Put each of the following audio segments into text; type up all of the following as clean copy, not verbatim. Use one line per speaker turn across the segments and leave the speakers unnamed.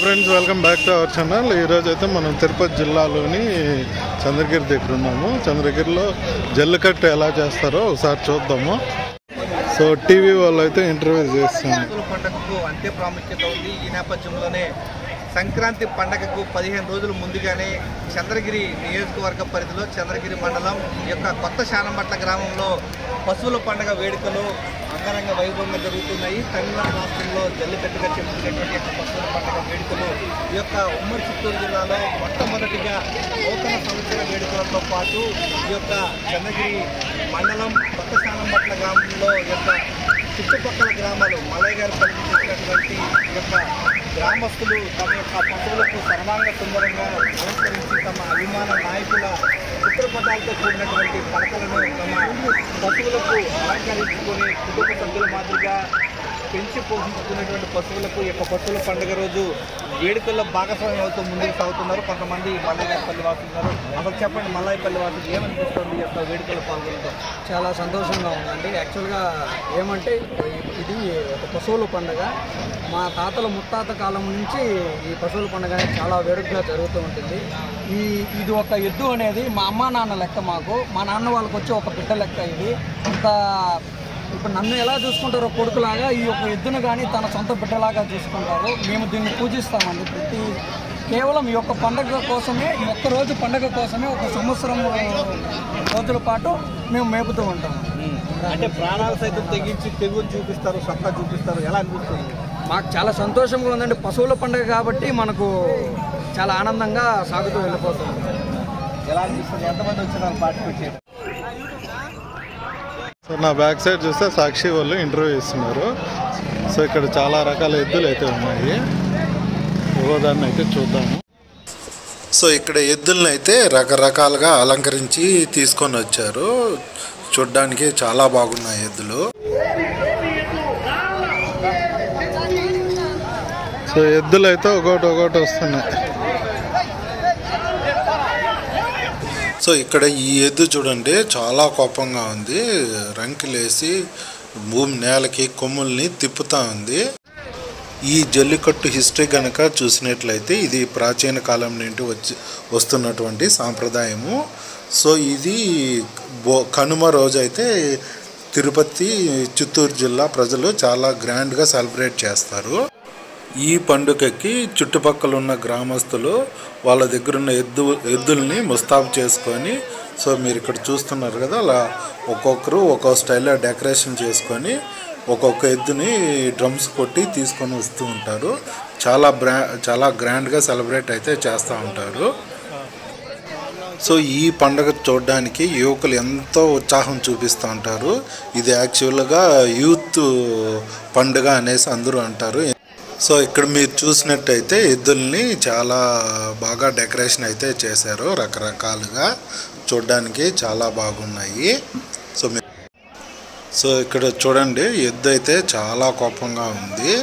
Friends, welcome back to our channel. ఈరోజు అయితే మనం తిరుపతి జిల్లాలోని చంద్రగిరి దగ్గర ఉన్నాము. చంద్రగిరిలో జల్లికట్టు ఎలా చేస్తారో ఒకసారి చూద్దాము. సో టీవీ వాళ్ళు అయితే ఇంటర్వ్యూ చేస్తాము.
పండుగకు అంతే ప్రాముఖ్యత ఉంది. ఈ నేపథ్యంలోనే సంక్రాంతి పండగకు 15 రోజులు ముందుగానే చంద్రగిరి నియోజకవర్గ పరిధిలో చంద్రగిరి మండలం యొక్క కొత్త శానంబట్ల గ్రామంలో పశువుల పండుగ వేడుకలు అంగరంగ వైభవంగా జరుగుతున్నాయి. తమిళనాడు రాష్ట్రంలో జల్లికట్టుగా చెప్పుకునేటువంటి పశువుల పండుగ వేడుకలు ఈ యొక్క ఉమ్మడి చిత్తూరు జిల్లాలో మొట్టమొదటిగా నూతన సంవత్సర వేడుకలతో పాటు ఈ యొక్క చంద్రగిరి మండలం కొత్త శానంబట్ల గ్రామంలో ఈ యొక్క చుట్టుపక్కల గ్రామాలు మల్లయ్య గారు పనిచేసినటువంటి ఈ యొక్క గ్రామస్తులు తమ యొక్క పశువులకు సర్వాంగ సుందరంగా అలంకరించి తమ అభిమాన నాయకుల చిత్రపటాలతో కూడినటువంటి పలకలను తమ పశువులకు అలంకరించుకొని కుటుంబ సభ్యుల మాదిరిగా పెంచి పోషించుకునేటువంటి పశువులకు ఈ యొక్క పశువుల పండుగ రోజు వేడుకల్లో భాగస్వామ్యం అవుతూ ముందుకు సాగుతున్నారు. కొంతమంది మల్లయ్యపల్లి వాసులు ఉన్నారు. అసలు చెప్పండి, మల్లయ్యపల్లి వాసులు ఏమనిపిస్తుంది ఈ యొక్క వేడుకల్లో పాల్గొనడం?
చాలా సంతోషంగా ఉందండి. యాక్చువల్గా ఏమంటే ఇది ఒక పశువుల పండుగ. మా తాతల ముత్తాత కాలం నుంచి ఈ పశువుల పండుగ అనేది చాలా వేడుకగా జరుగుతూ ఉంటుంది. ఇది ఒక ఎద్దు అనేది మా అమ్మా నాన్న లెక్క. మాకు మా నాన్న వాళ్ళకి వచ్చి ఒక బిడ్డ లెక్క. ఇది ఇంత ఇప్పుడు నన్ను ఎలా చూసుకుంటారో కొడుకులాగా ఈ యొక్క ఎద్దును కానీ తన సొంత బిడ్డలాగా చూసుకుంటారు. మేము దీన్ని పూజిస్తామండి. కేవలం ఈ యొక్క పండుగ కోసమే, ఈ ఒక్క రోజు పండుగ కోసమే ఒక సంవత్సరం రోజుల పాటు మేము మేపుతూ ఉంటాము.
అంటే ప్రాణాలు సైతం తెగించి తెగులు చూపిస్తారు, సత్తా చూపిస్తారు. ఎలా అనిపిస్తుంది?
మాకు చాలా సంతోషంగా ఉందండి. పశువుల పండుగ కాబట్టి మనకు చాలా ఆనందంగా సాగుతూ వెళ్ళిపోతుంది.
ఎలా అనిపిస్తుంది? ఎంతమంది వచ్చినారు పార్టిసిపేట్ చేయడం?
సో నా బ్యాక్ సైడ్ చూస్తే సాక్షి వాళ్ళు ఇంటర్వ్యూ ఇస్తున్నారు. సో ఇక్కడ చాలా రకాల ఎద్దులు అయితే ఉన్నాయి. దాన్ని అయితే చూద్దాము. సో ఇక్కడ ఎద్దులను అయితే రకరకాలుగా అలంకరించి తీసుకొని వచ్చారు. చూడ్డానికి చాలా బాగున్నాయి ఎద్దులు. సో ఎద్దులు అయితే ఒకటి వస్తున్నాయి. సో ఇక్కడ ఈ ఎద్దు చూడండి, చాలా కోపంగా ఉంది. రంకిలేసి భూమి నేలకి కొమ్ముల్ని తిప్పుతా ఉంది. ఈ జల్లికట్టు హిస్టరీ కనుక చూసినట్లయితే ఇది ప్రాచీన కాలం నుండి వస్తున్నటువంటి సాంప్రదాయము. సో ఇది కనుమ రోజు అయితే తిరుపతి, చిత్తూరు జిల్లా ప్రజలు చాలా గ్రాండ్గా సెలబ్రేట్ చేస్తారు. ఈ పండుగకి చుట్టుపక్కల ఉన్న గ్రామస్తులు వాళ్ళ దగ్గర ఉన్న ఎద్దుల్ని ముస్తాబు చేసుకొని, సో మీరు ఇక్కడ చూస్తున్నారు కదా, అలా ఒక్కొక్కరు ఒక్కొక్క స్టైల్లో డెకరేషన్ చేసుకొని ఒక్కొక్క ఎద్దుని డ్రమ్స్ కొట్టి తీసుకొని వస్తూ ఉంటారు. చాలా గ్రాండ్గా సెలబ్రేట్ అయితే చేస్తూ ఉంటారు. సో ఈ పండుగ చూడడానికి యువకులు ఎంతో ఉత్సాహం చూపిస్తూ ఉంటారు. ఇది యాక్చువల్గా యూత్ పండుగ అనేసి అందరూ అంటారు. సో ఇక్కడ మీరు చూసినట్టయితే ఎద్దుల్ని చాలా బాగా డెకరేషన్ అయితే చేశారు. రకరకాలుగా చూడడానికి చాలా బాగున్నాయి. సో ఇక్కడ చూడండి, ఎద్దు అయితే చాలా కోపంగా ఉంది.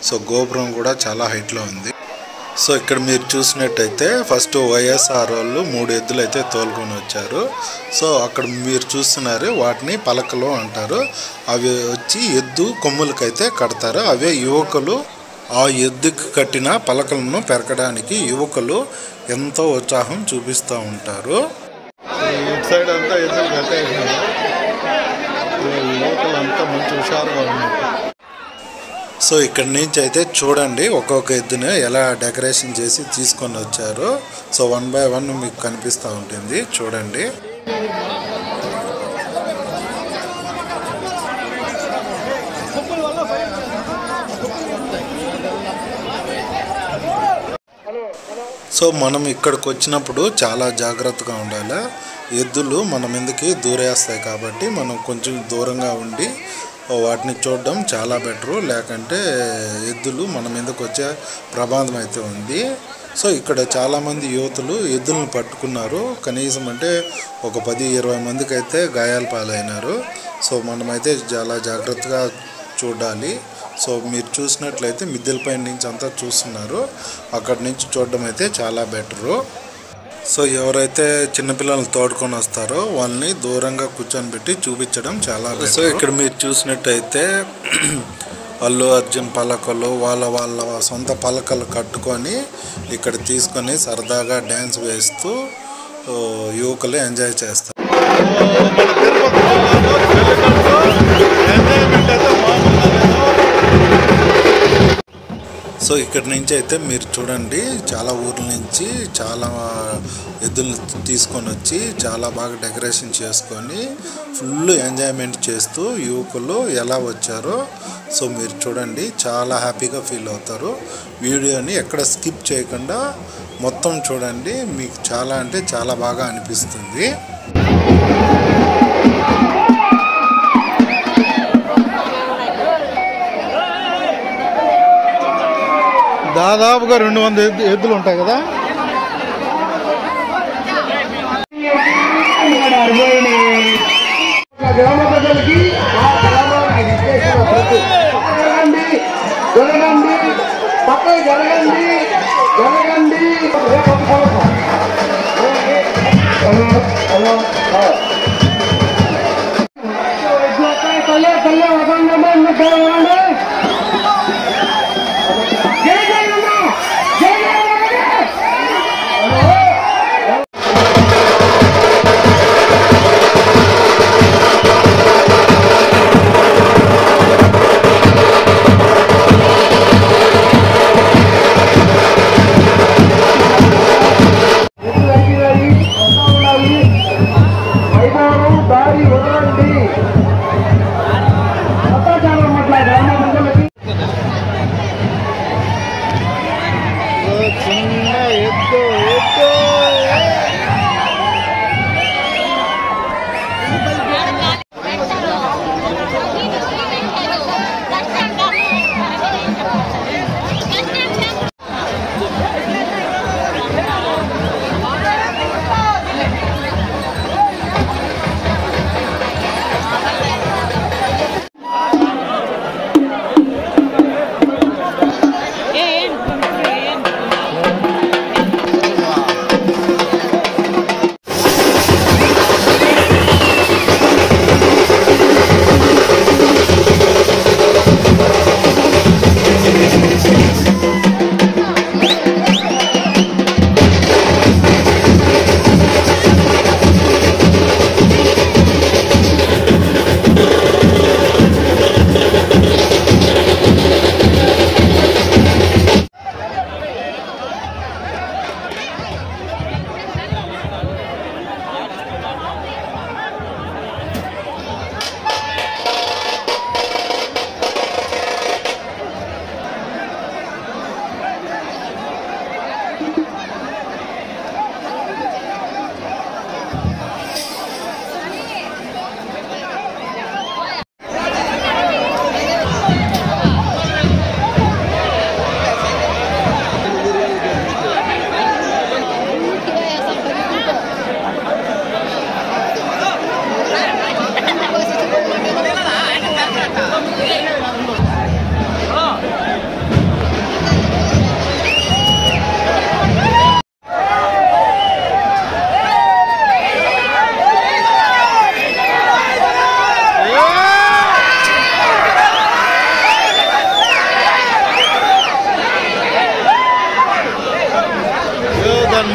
సో గోపురం కూడా చాలా హైట్లో ఉంది. సో ఇక్కడ మీరు చూసినట్టయితే ఫస్ట్ వైఎస్ఆర్ వాళ్ళు 3 ఎద్దులు అయితే తోలుకొని వచ్చారు. సో అక్కడ మీరు చూస్తున్నారు, వాటిని పలకలు అంటారు. అవి వచ్చి ఎద్దు కొమ్ములకైతే కడతారు. అవే యువకులు ఆ ఎద్దుకు కట్టిన పలకలను పెరగడానికి యువకులు ఎంతో ఉత్సాహం చూపిస్తూ ఉంటారు. ఇటు సైడ్ అంతా ఎద్దులు కట్టేసినారు. యువకులు అంతా మంచి హుషారుగా ఉన్నారు. సో ఇక్కడి నుంచి అయితే చూడండి, ఒక్కొక్క ఎద్దుని ఎలా డెకరేషన్ చేసి తీసుకొని వచ్చారు. సో 1 by 1 మీకు కనిపిస్తూ ఉంటుంది, చూడండి. సో మనం ఇక్కడికి వచ్చినప్పుడు చాలా జాగ్రత్తగా ఉండాలి. ఎద్దులు మన మీదకి దూరేస్తాయి కాబట్టి మనం కొంచెం దూరంగా ఉండి వాటిని చూడడం చాలా బెటరు. లేకంటే ఎద్దులు మన మీదకి వచ్చే ప్రమాదం అయితే ఉంది. సో ఇక్కడ చాలామంది యువతులు ఎద్దులను పట్టుకున్నారు. కనీసం అంటే ఒక 10-20 మందికి అయితే గాయాల పాలైనారు. సో మనమైతే చాలా జాగ్రత్తగా చూడాలి. సో మీరు చూసినట్లయితే మిద్దెలపై నుంచి అంతా చూస్తున్నారు. అక్కడి నుంచి చూడడం అయితే చాలా బెటరు. సో ఎవరైతే చిన్నపిల్లలు తోడుకొని వస్తారో వాళ్ళని దూరంగా కూర్చొని పెట్టి చూపించడం చాలా బెటర్. సో ఇక్కడ మీరు చూసినట్టయితే అల్లు అర్జున్ పలకలు వాళ్ళ సొంత పలకలు కట్టుకొని ఇక్కడ తీసుకొని సరదాగా డ్యాన్స్ వేస్తూ యువకులు ఎంజాయ్ చేస్తారు. సో ఇక్కడ నుంచి అయితే మీరు చూడండి, చాలా ఊర్ల నుంచి చాలా ఎద్దులు తీసుకొని వచ్చి చాలా బాగా డెకరేషన్ చేసుకొని ఫుల్ ఎంజాయ్మెంట్ చేస్తూ యువకులు ఎలా వచ్చారో సో మీరు చూడండి, చాలా హ్యాపీగా ఫీల్ అవుతారు. వీడియోని ఎక్కడ స్కిప్ చేయకుండా మొత్తం చూడండి, మీకు చాలా అంటే చాలా బాగా అనిపిస్తుంది.
దాదాపుగా 200 ఎద్దులు ఉంటాయి కదా. గ్రామ ప్రజలకి జరగండి, పక్కన జరగండి, జరగండి.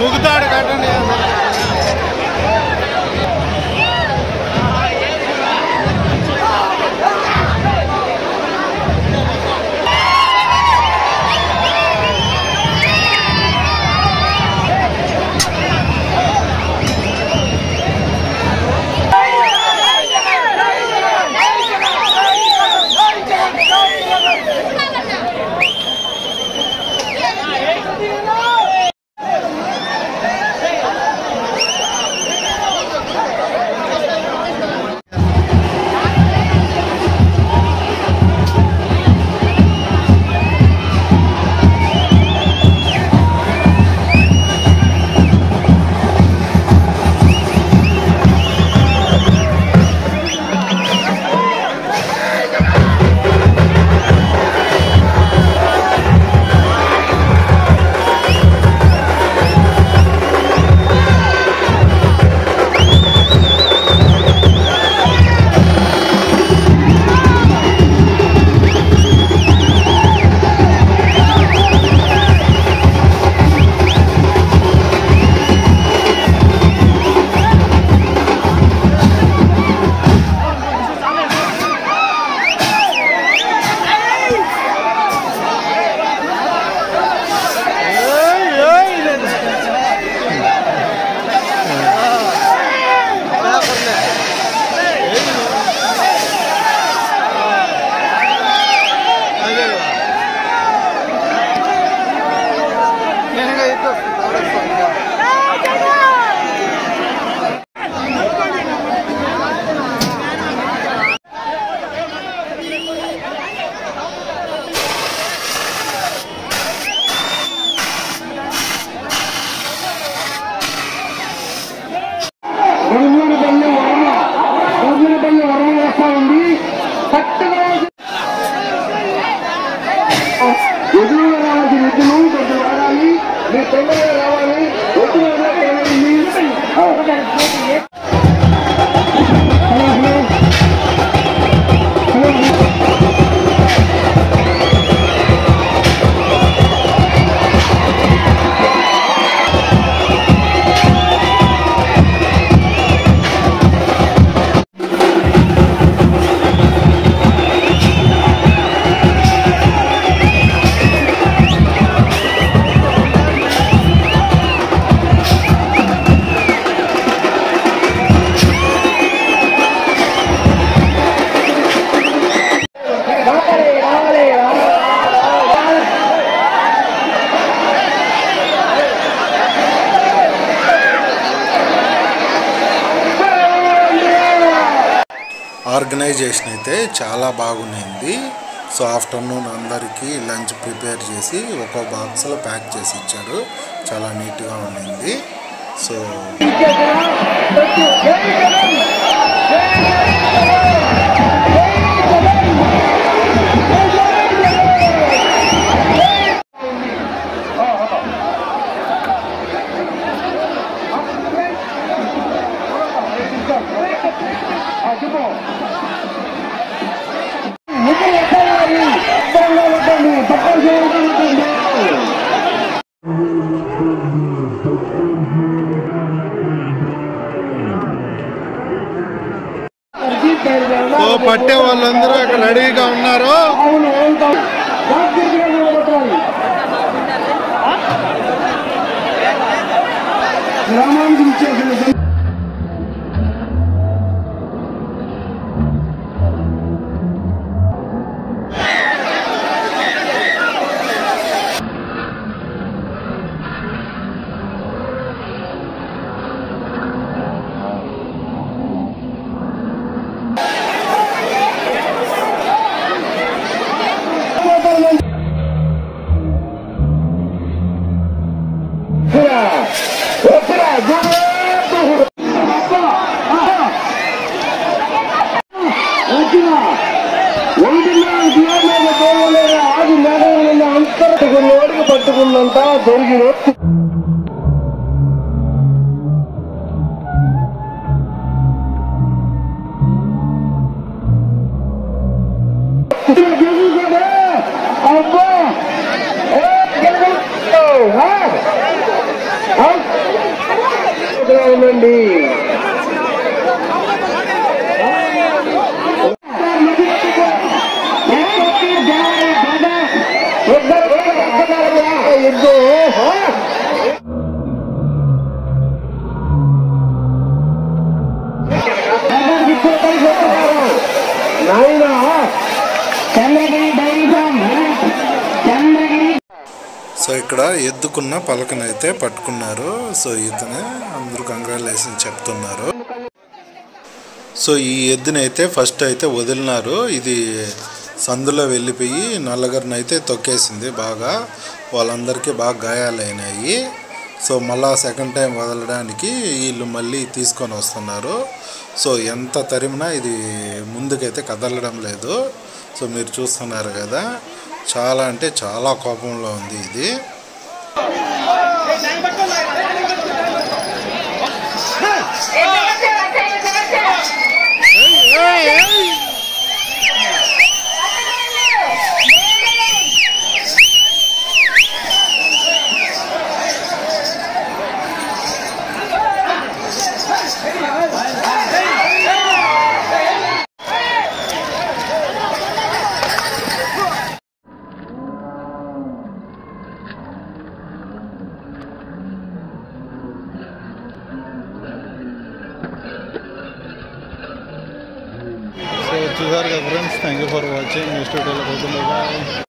ముగుతాడు కట్టండి.
ఆర్గనైజేషన్ అయితే చాలా బాగుంది. సో ఆఫ్టర్నూన్ అందరికీ లంచ్ ప్రిపేర్ చేసి ఒక్కో బాక్స్లో ప్యాక్ చేసి ఇచ్చారు. చాలా నీట్గా ఉండింది. సో
పట్టే వాళ్ళందరూ అక్కడ రెడీగా ఉన్నారు. పట్టుకుందంతా జరిగిన ఉండండి.
సో ఇక్కడ ఎద్దుకున్న పలకనైతే పట్టుకున్నారు. సో ఇతనే అందరూ కంగ్రాచులేషన్ చెప్తున్నారు. సో ఈ ఎద్దునైతే ఫస్ట్ అయితే వదిలినారు. ఇది సందులో వెళ్ళిపోయి నల్లగరిని అయితే తొక్కేసింది బాగా. వాళ్ళందరికీ బాగా గాయాలైనాయి. సో మళ్ళా సెకండ్ టైం వదలడానికి వీళ్ళు మళ్ళీ తీసుకొని వస్తున్నారు. సో ఎంత తరిమినా ఇది ముందుకైతే కదలడం లేదు. సో మీరు చూస్తున్నారు కదా, చాలా అంటే చాలా కోపంలో ఉంది ఇది.
చూసారు కదా friends, thank you for watching. Next వీడియోలో పోతుండగా